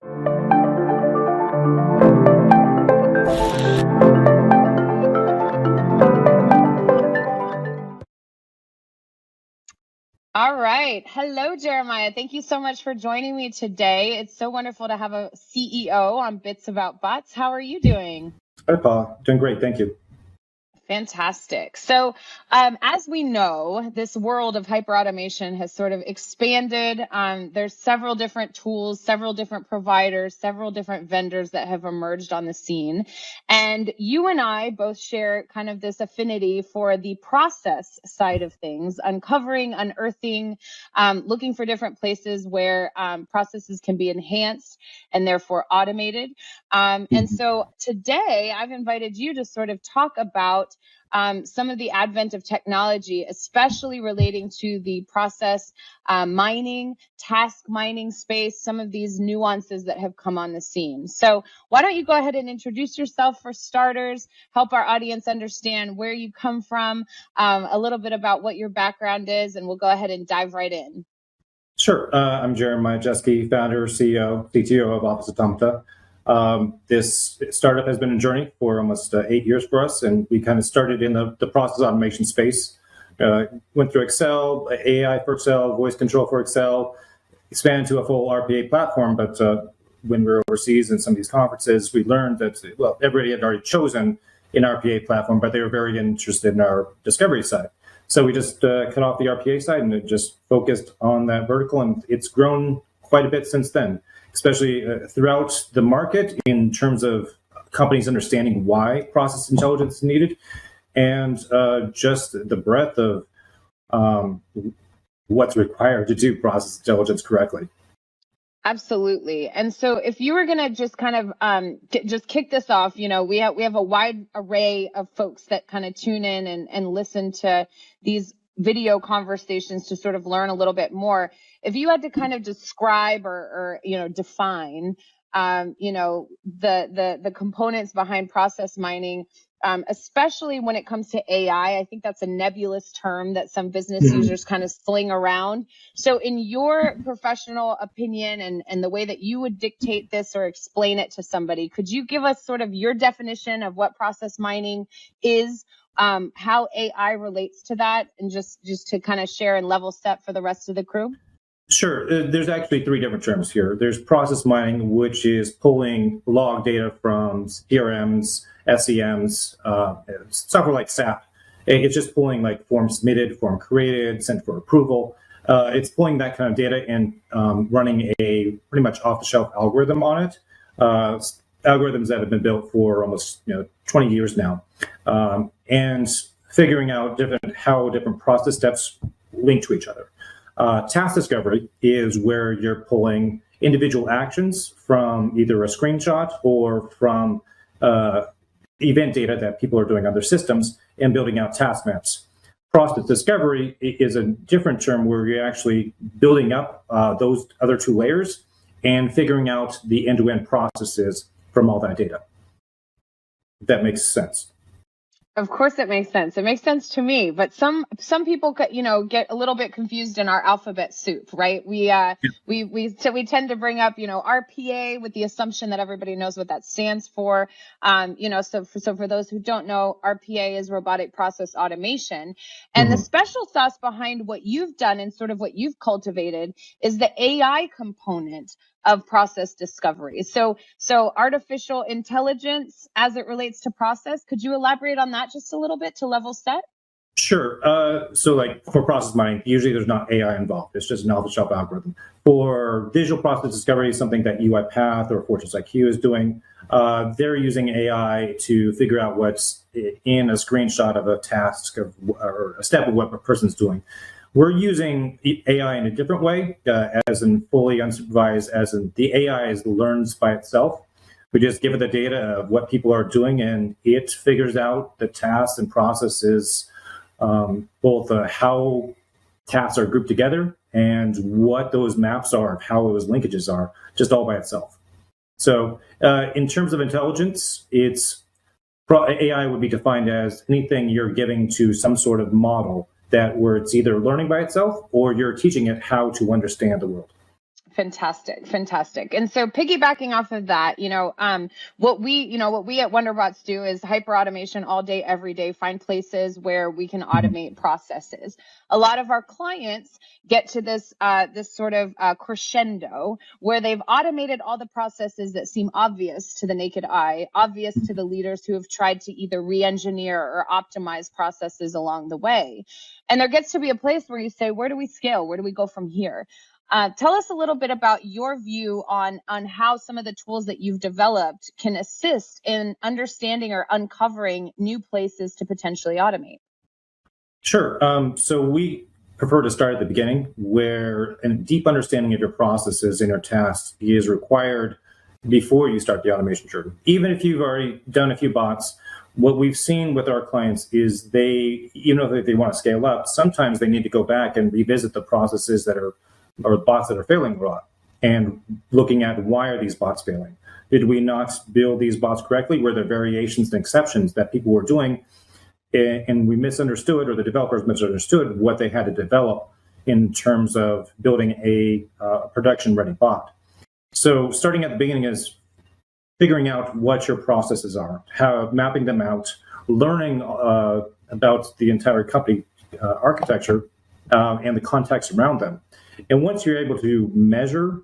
All right. Hello, Jeremiah. Thank you so much for joining me today. It's so wonderful to have a CEO on Bits About Bots. How are you doing? Hi, Paula. Doing great. Thank you. Fantastic. So, as we know, this world of hyperautomation has sort of expanded. There's several different tools, several different providers, several different vendors that have emerged on the scene. And you and I both share kind of this affinity for the process side of things, unearthing, looking for different places where processes can be enhanced and therefore automated. And so today I've invited you to sort of talk about some of the advent of technology, especially relating to the process mining, task mining space, some of these nuances that have come on the scene. So why don't you go ahead and introduce yourself for starters, help our audience understand where you come from, a little bit about what your background is, and we'll go ahead and dive right in. Sure. I'm Jeremiah Jeschke, founder, CEO, CTO of OfficeAutomata. This startup has been a journey for almost 8 years for us, and we kind of started in the process automation space. Went through Excel, AI for Excel, voice control for Excel, expanded to a full RPA platform. But when we were overseas in some of these conferences, we learned that, well, everybody had already chosen an RPA platform, but they were very interested in our discovery side. So we just cut off the RPA side and it just focused on that vertical, and it's grown quite a bit since then, especially throughout the market in terms of companies understanding why process intelligence is needed, and just the breadth of what's required to do process intelligence correctly. Absolutely. And so if you were going to just kind of just kick this off, you know, we have a wide array of folks that kind of tune in and listen to these video conversations to sort of learn a little bit more. If you had to kind of describe or you know, define, you know, the components behind process mining, especially when it comes to AI, I think that's a nebulous term that some business users kind of sling around. So in your professional opinion and the way that you would dictate this or explain it to somebody, could you give us sort of your definition of what process mining is, how AI relates to that, and just to kind of share and level set for the rest of the crew? Sure. There's actually three different terms here. There's process mining, which is pulling log data from CRMs, SEMs, software like SAP. It's just pulling like form submitted, form created, sent for approval. It's pulling that kind of data and running a pretty much off-the-shelf algorithm on it. Algorithms that have been built for almost 20 years now, and figuring out how different process steps link to each other. Task discovery is where you're pulling individual actions from either a screenshot or from event data that people are doing on their systems and building out task maps. Process discovery is a different term where you're actually building up those other two layers and figuring out the end-to-end processes from all that data. If that makes sense. Of course it makes sense. It makes sense to me, but some people, get a little bit confused in our alphabet soup, right? We tend to bring up, RPA with the assumption that everybody knows what that stands for. So for those who don't know, RPA is robotic process automation. And the special sauce behind what you've done and sort of what you've cultivated is the AI component of process discovery. So artificial intelligence as it relates to process, could you elaborate on that just a little bit to level set? Sure. So like for process mining, usually there's not AI involved. It's just an off-the-shelf algorithm. For visual process discovery, something that UiPath or Fortress IQ is doing, they're using AI to figure out what's in a screenshot of a task or a step of what a person's doing. We're using AI in a different way, as in fully unsupervised, as in the AI learns by itself. We just give it the data of what people are doing, and it figures out the tasks and processes, both how tasks are grouped together and what those maps are, how those linkages are, just all by itself. So in terms of intelligence, AI would be defined as anything you're giving to some sort of model where it's either learning by itself or you're teaching it how to understand the world. Fantastic, fantastic. And so piggybacking off of that, what we at Wonderbotz do is hyper automation all day, every day, find places where we can automate processes. A lot of our clients get to this sort of crescendo where they've automated all the processes that seem obvious to the naked eye, obvious to the leaders who have tried to either re-engineer or optimize processes along the way. And there gets to be a place where you say, where do we scale? Where do we go from here? Tell us a little bit about your view on how some of the tools that you've developed can assist in understanding or uncovering new places to potentially automate. Sure. So we prefer to start at the beginning, where a deep understanding of your processes and your tasks is required before you start the automation journey. Even if you've already done a few bots, what we've seen with our clients is they want to scale up, sometimes they need to go back and revisit the processes or bots that are failing a lot, and looking at why are these bots failing? Did we not build these bots correctly? Were there variations and exceptions that people were doing, and we misunderstood, or the developers misunderstood what they had to develop in terms of building a production-ready bot? So starting at the beginning is figuring out what your processes are, mapping them out, learning about the entire company architecture and the context around them. And once you're able to measure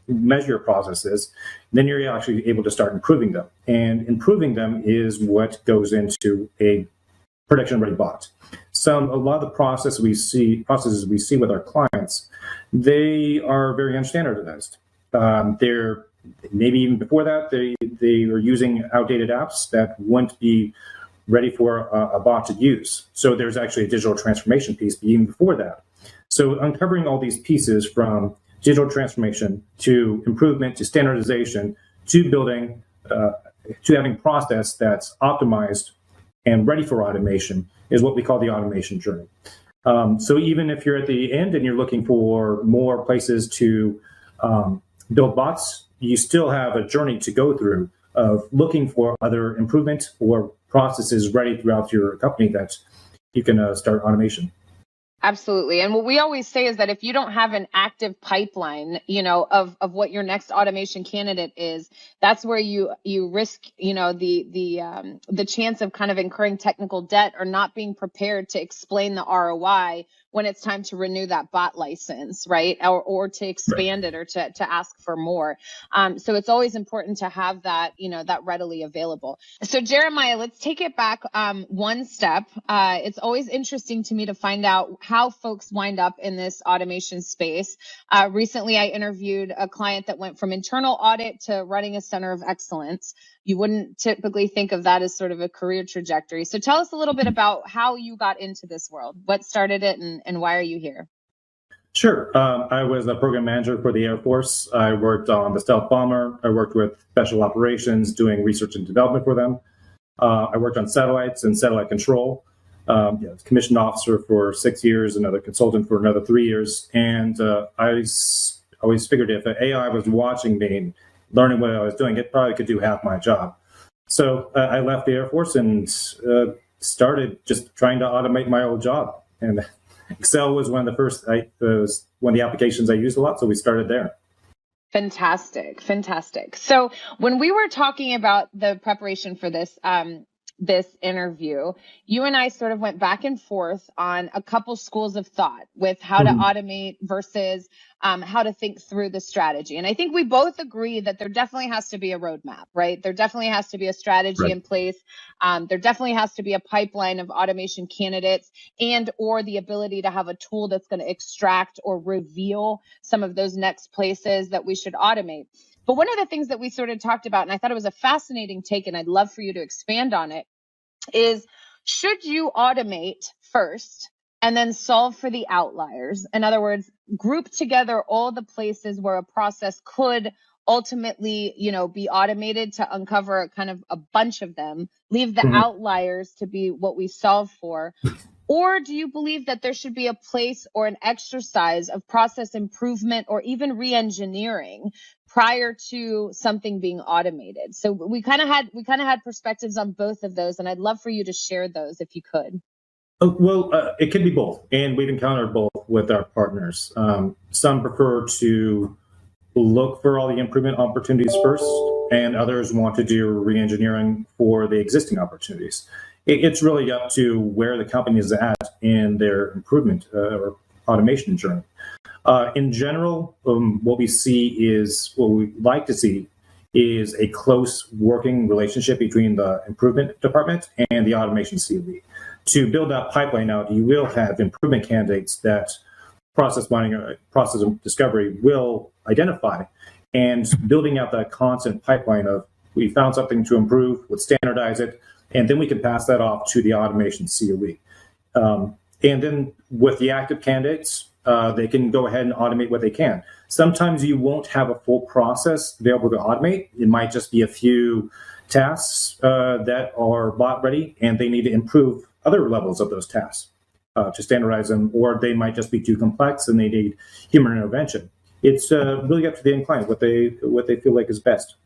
your processes, then you're actually able to start improving them. And improving them is what goes into a production-ready bot. A lot of the processes we see with our clients, they are very unstandardized. They're maybe even before that, they are using outdated apps that wouldn't be ready for a bot to use. So there's actually a digital transformation piece even before that. So uncovering all these pieces, from digital transformation to improvement to standardization to building, to having process that's optimized and ready for automation, is what we call the automation journey. So even if you're at the end and you're looking for more places to build bots, you still have a journey to go through of looking for other improvement or processes ready throughout your company that you can start automation. Absolutely. And what we always say is that if you don't have an active pipeline, of what your next automation candidate is, that's where you risk, the chance of kind of incurring technical debt or not being prepared to explain the ROI when it's time to renew that bot license, right? Or to expand it, or to ask for more. So it's always important to have that, that readily available. So Jeremiah, let's take it back one step. It's always interesting to me to find out how folks wind up in this automation space. Recently, I interviewed a client that went from internal audit to running a center of excellence. You wouldn't typically think of that as sort of a career trajectory. So tell us a little bit about how you got into this world. What started it, and why are you here? Sure. I was a program manager for the Air Force. I worked on the stealth bomber. I worked with special operations, doing research and development for them. I worked on satellites and satellite control. Commissioned officer for 6 years, another consultant for another 3 years. And I always figured if AI was watching me and learning what I was doing, it probably could do half my job. So I left the Air Force and started just trying to automate my old job. And Excel was one of the first, one of the applications I used a lot. So we started there. Fantastic. So when we were talking about the preparation for this interview, you and I sort of went back and forth on a couple schools of thought with how to automate versus how to think through the strategy. And I think we both agree that there definitely has to be a roadmap, right? There definitely has to be a strategy in place. There definitely has to be a pipeline of automation candidates, and or the ability to have a tool that's going to extract or reveal some of those next places that we should automate. But one of the things that we sort of talked about, and I thought it was a fascinating take, and I'd love for you to expand on it, is should you automate first and then solve for the outliers? In other words, group together all the places where a process could ultimately, be automated to uncover kind of a bunch of them, leave the outliers to be what we solve for. Or do you believe that there should be a place or an exercise of process improvement or even re-engineering prior to something being automated? So we kind of had perspectives on both of those, and I'd love for you to share those if you could. Well, it could be both, and we've encountered both with our partners. Some prefer to look for all the improvement opportunities first, and others want to do re-engineering for the existing opportunities. It's really up to where the company is at in their improvement or automation journey. In general, what we like to see is a close working relationship between the improvement department and the automation COE. To build that pipeline out, you will have improvement candidates that process mining or process discovery will identify, and building out that constant pipeline of we found something to improve, let's standardize it, and then we can pass that off to the automation COE. And then with the active candidates, they can go ahead and automate what they can. Sometimes you won't have a full process to be able to automate. It might just be a few tasks that are bot ready, and they need to improve other levels of those tasks to standardize them, or they might just be too complex and they need human intervention. It's really up to the end client what they feel like is best.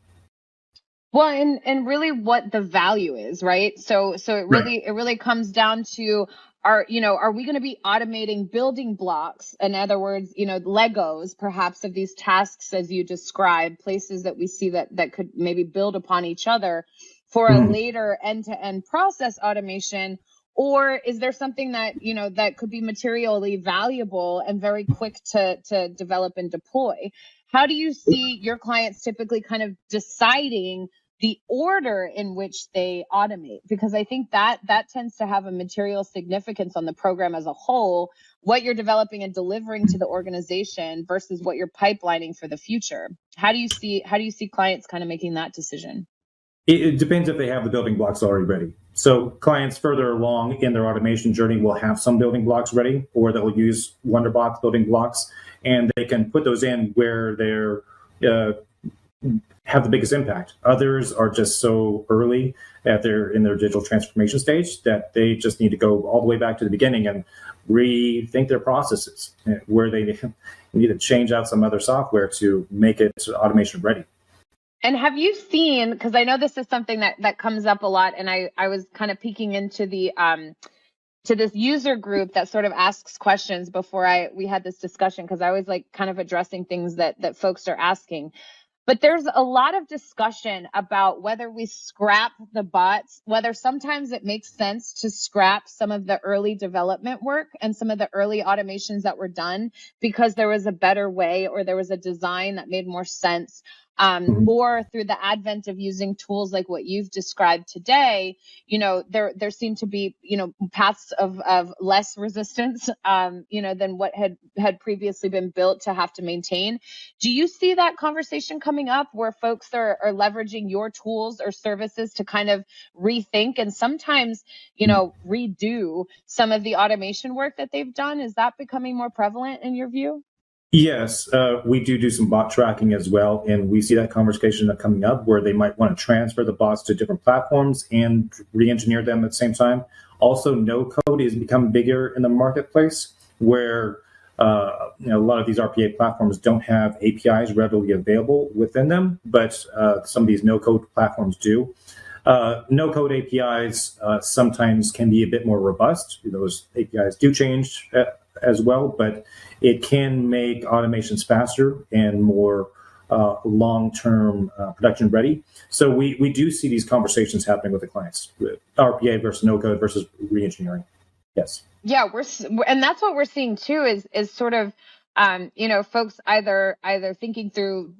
Well, and really what the value is, right? So it really comes down to are we going to be automating building blocks? In other words, Legos perhaps of these tasks as you described, places that we see that could maybe build upon each other for a later end-to-end process automation. Or is there something that, that could be materially valuable and very quick to develop and deploy? How do you see your clients typically kind of deciding the order in which they automate? Because I think that tends to have a material significance on the program as a whole, what you're developing and delivering to the organization versus what you're pipelining for the future. How do you see clients kind of making that decision? It depends if they have the building blocks already ready. So clients further along in their automation journey will have some building blocks ready, or they'll use Wonderbotz building blocks, and they can put those in where they're have the biggest impact. Others are just so early that they're in their digital transformation stage that they just need to go all the way back to the beginning and rethink their processes, where they need to change out some other software to make it automation ready. And have you seen, because I know this is something that comes up a lot, and I was kind of peeking into the to this user group that sort of asks questions before we had this discussion, because I always like kind of addressing things that folks are asking. But there's a lot of discussion about whether we scrap the bots, whether sometimes it makes sense to scrap some of the early development work and some of the early automations that were done because there was a better way or there was a design that made more sense. Or through the advent of using tools like what you've described today, there seem to be, paths of less resistance, than what had previously been built to have to maintain. Do you see that conversation coming up where folks are leveraging your tools or services to kind of rethink and sometimes, redo some of the automation work that they've done? Is that becoming more prevalent in your view? Yes, we do some bot tracking as well, and we see that conversation coming up where they might want to transfer the bots to different platforms and re-engineer them at the same time. Also, no-code has become bigger in the marketplace, where a lot of these RPA platforms don't have APIs readily available within them, but some of these no-code platforms do. No-code APIs sometimes can be a bit more robust. Those APIs do change as well, but it can make automations faster and more long-term production ready. So we do see these conversations happening with the clients, with RPA versus no-code versus re-engineering. Yes. Yeah, and that's what we're seeing too is sort of folks either thinking through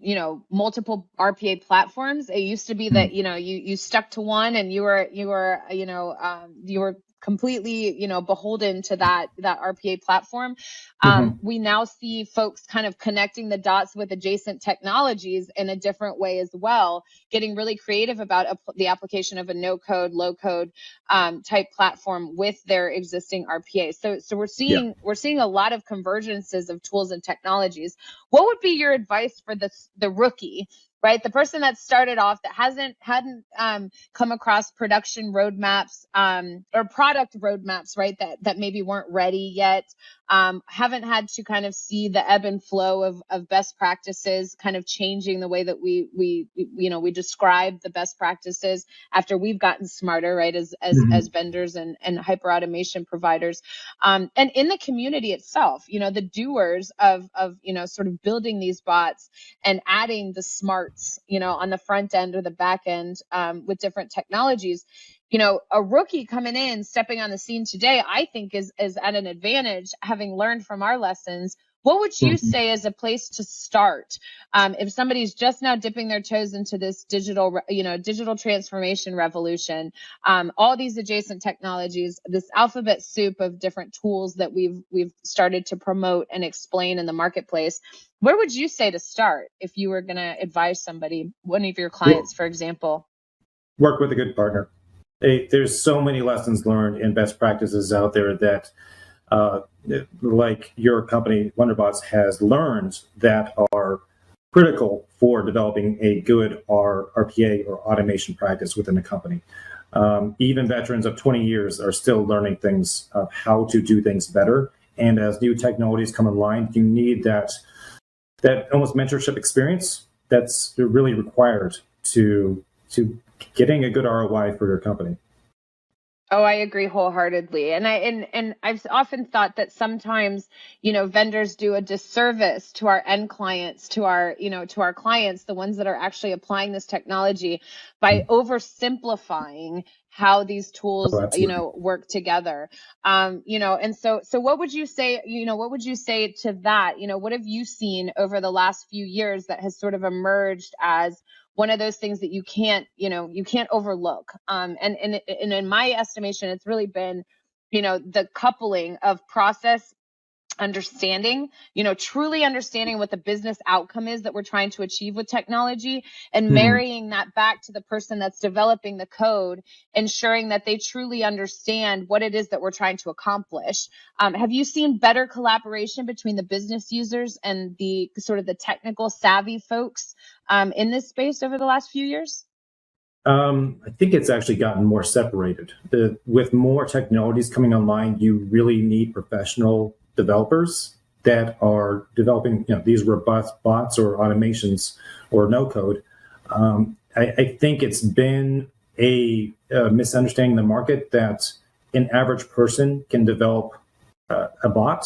multiple RPA platforms. It used to be that you stuck to one and you were completely beholden to that RPA platform. We now see folks kind of connecting the dots with adjacent technologies in a different way as well, getting really creative about the application of a no-code, low-code type platform with their existing RPA. So we're seeing a lot of convergences of tools and technologies. What would be your advice for the rookie right? The person that started off that hadn't come across production roadmaps or product roadmaps, right? That maybe weren't ready yet, haven't had to kind of see the ebb and flow of best practices, kind of changing the way that we describe the best practices after we've gotten smarter, right? As vendors and hyper automation providers, and in the community itself, the doers of sort of building these bots and adding the smarts, on the front end or the back end with different technologies. A rookie coming in, stepping on the scene today, I think is at an advantage, having learned from our lessons. What would you say is a place to start if somebody's just now dipping their toes into this digital transformation revolution? All these adjacent technologies, this alphabet soup of different tools that we've started to promote and explain in the marketplace. Where would you say to start if you were going to advise somebody, one of your clients, for example? Work with a good partner. There's so many lessons learned and best practices out there that, like your company, Wonderbotz, has learned that are critical for developing a good RPA or automation practice within a company. Even veterans of 20 years are still learning things of how to do things better. And as new technologies come online, you need that almost mentorship experience that's really required to getting a good ROI for your company. Oh, I agree wholeheartedly. And I've often thought that sometimes, vendors do a disservice to our end clients, to our clients, the ones that are actually applying this technology, by oversimplifying how these tools, work together. And so what would you say, to that? What have you seen over the last few years that has sort of emerged as one of those things that you can't overlook? And in my estimation, it's really been, the coupling of process understanding, truly understanding what the business outcome is that we're trying to achieve with technology, and marrying that back to the person that's developing the code, ensuring that they truly understand what it is that we're trying to accomplish. Have you seen better collaboration between the business users and the sort of the technical savvy folks in this space over the last few years? I think it's actually gotten more separated. With more technologies coming online, you really need professional developers that are developing these robust bots or automations or no code. I think it's been a misunderstanding in the market that an average person can develop a bot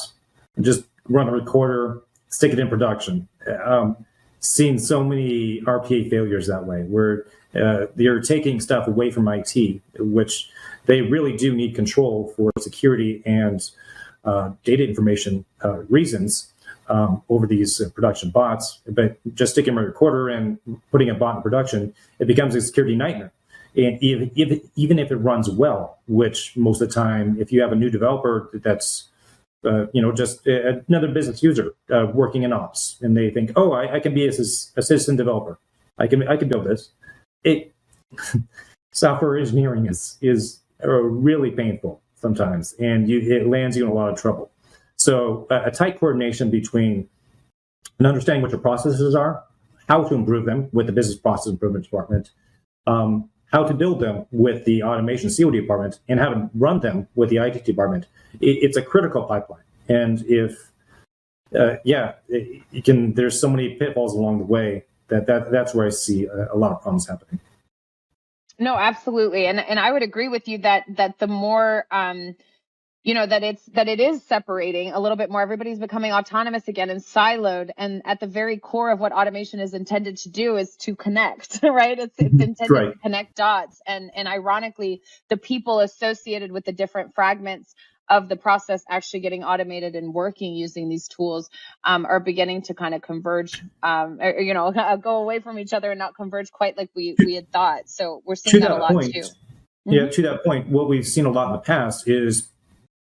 and just run a recorder, stick it in production. Seen so many RPA failures that way, where they're taking stuff away from IT, which they really do need control for security and data information reasons over these production bots. But just sticking a recorder and putting a bot in production, it becomes a security nightmare. And even if it runs well, which most of the time, if you have a new developer that's just another business user working in ops, and they think, oh, I can be a citizen developer. I can build this. Software engineering is really painful sometimes, and it lands you in a lot of trouble. So a tight coordination between an understanding what your processes are, how to improve them with the business process improvement department, how to build them with the automation COD department, and how to run them with the IT department. It's a critical pipeline. And if, there's so many pitfalls along the way that's where I see a lot of problems happening. No, absolutely. And I would agree with you that the more, that it is separating a little bit more. Everybody's becoming autonomous again and siloed. And at the very core of what automation is intended to do is to connect, right? It's intended to connect dots. And ironically, the people associated with the different fragments of the process actually getting automated and working using these tools are beginning to kind of converge, go away from each other and not converge quite like we had thought. So we're seeing that a lot too. Yeah, to that point, what we've seen a lot in the past is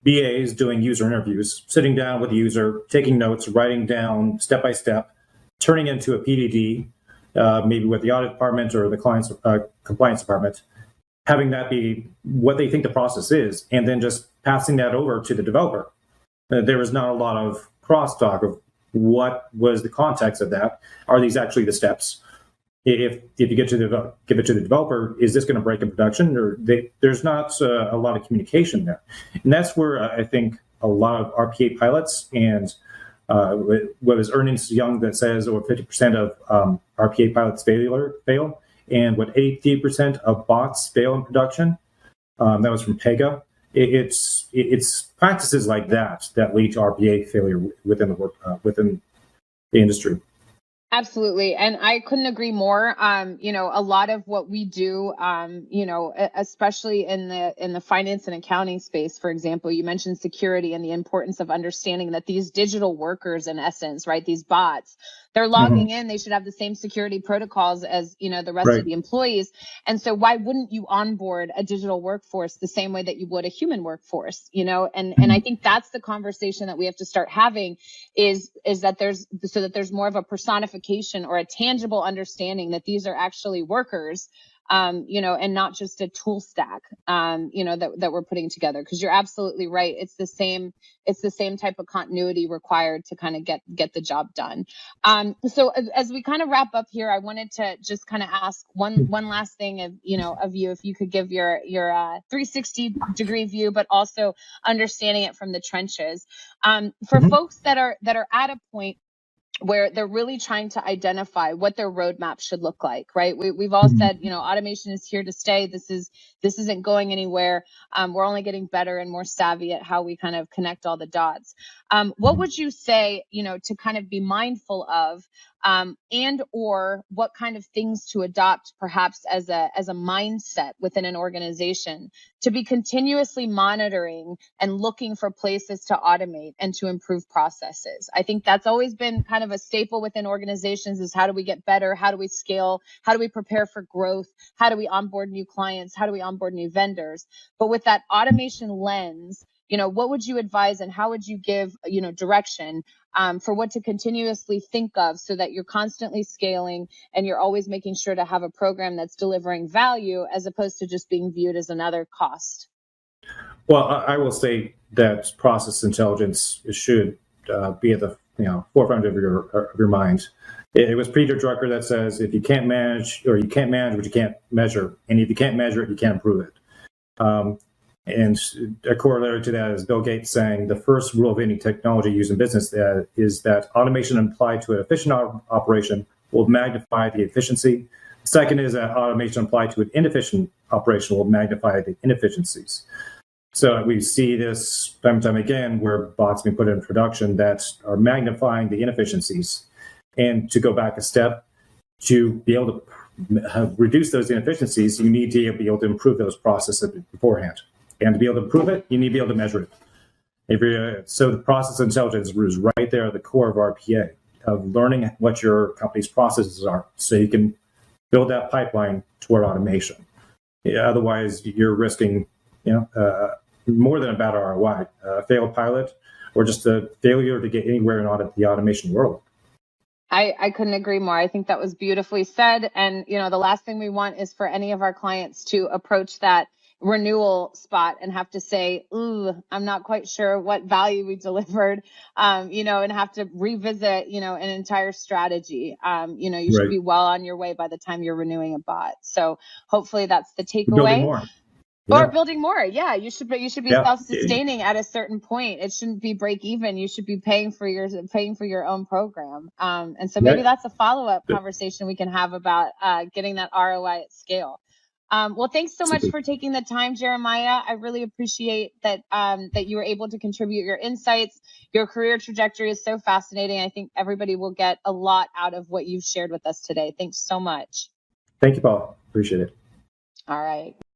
BAs doing user interviews, sitting down with the user, taking notes, writing down step by step, turning into a PDD, maybe with the audit department or the client's compliance department, having that be what they think the process is, and then just passing that over to the developer. There was not a lot of crosstalk of what was the context of that. Are these actually the steps? if you get to give it to the developer, is this going to break in production? Or there's not a lot of communication there, and that's where I think a lot of RPA pilots and what is Ernst Young that says over 50% of RPA pilots fail, and what 83% of bots fail in production. That was from Pega. It's practices like that lead to RPA failure within the industry. Absolutely. And I couldn't agree more. A lot of what we do, especially in the finance and accounting space, for example, you mentioned security and the importance of understanding that these digital workers, in essence, right, these bots, they're logging in, they should have the same security protocols as, the rest of the employees. And so why wouldn't you onboard a digital workforce the same way that you would a human workforce, And I think that's the conversation that we have to start having is that there's more of a personification or a tangible understanding that these are actually workers, and not just a tool stack, that we're putting together. Because you're absolutely right. It's the same type of continuity required to kind of get the job done. So as we kind of wrap up here, I wanted to just kind of ask one last thing of you, if you could give your 360-degree view, but also understanding it from the trenches. For folks that are at a point where they're really trying to identify what their roadmap should look like, right? We've all said, automation is here to stay. This isn't going anywhere. We're only getting better and more savvy at how we kind of connect all the dots. What would you say, to kind of be mindful of, and or what kind of things to adopt perhaps as a mindset within an organization to be continuously monitoring and looking for places to automate and to improve processes? I think that's always been kind of a staple within organizations is how do we get better? How do we scale? How do we prepare for growth? How do we onboard new clients? How do we onboard new vendors? But with that automation lens, what would you advise and how would you give, direction for what to continuously think of so that you're constantly scaling and you're always making sure to have a program that's delivering value as opposed to just being viewed as another cost? Well, I will say that process intelligence should be at the forefront of your mind. It was Peter Drucker that says, if you can't manage, or you can't manage what you can't measure, and if you can't measure it, you can't improve it. And a corollary to that is Bill Gates saying the first rule of any technology used in business is that automation applied to an efficient operation will magnify the efficiency. Second is that automation applied to an inefficient operation will magnify the inefficiencies. So we see this time and time again where bots being put in production that are magnifying the inefficiencies. And to go back a step, to be able to reduce those inefficiencies, you need to be able to improve those processes beforehand. And to be able to improve it, you need to be able to measure it. So the process intelligence is right there at the core of RPA, of learning what your company's processes are so you can build that pipeline toward automation. Otherwise, you're risking more than a bad ROI, a failed pilot, or just a failure to get anywhere in the automation world. I couldn't agree more. I think that was beautifully said. And, the last thing we want is for any of our clients to approach that renewal spot and have to say, ooh, I'm not quite sure what value we delivered, and have to revisit, an entire strategy. You should be well on your way by the time you're renewing a bot. So hopefully that's the takeaway. Building more. Or building more. Yeah, you should be self-sustaining at a certain point. It shouldn't be break even. You should be paying for your own program. And so maybe that's a follow-up conversation we can have about getting that ROI at scale. Well, thanks so much for taking the time, Jeremiah. I really appreciate that you were able to contribute your insights. Your career trajectory is so fascinating. I think everybody will get a lot out of what you've shared with us today. Thanks so much. Thank you, Paula. Appreciate it. All right.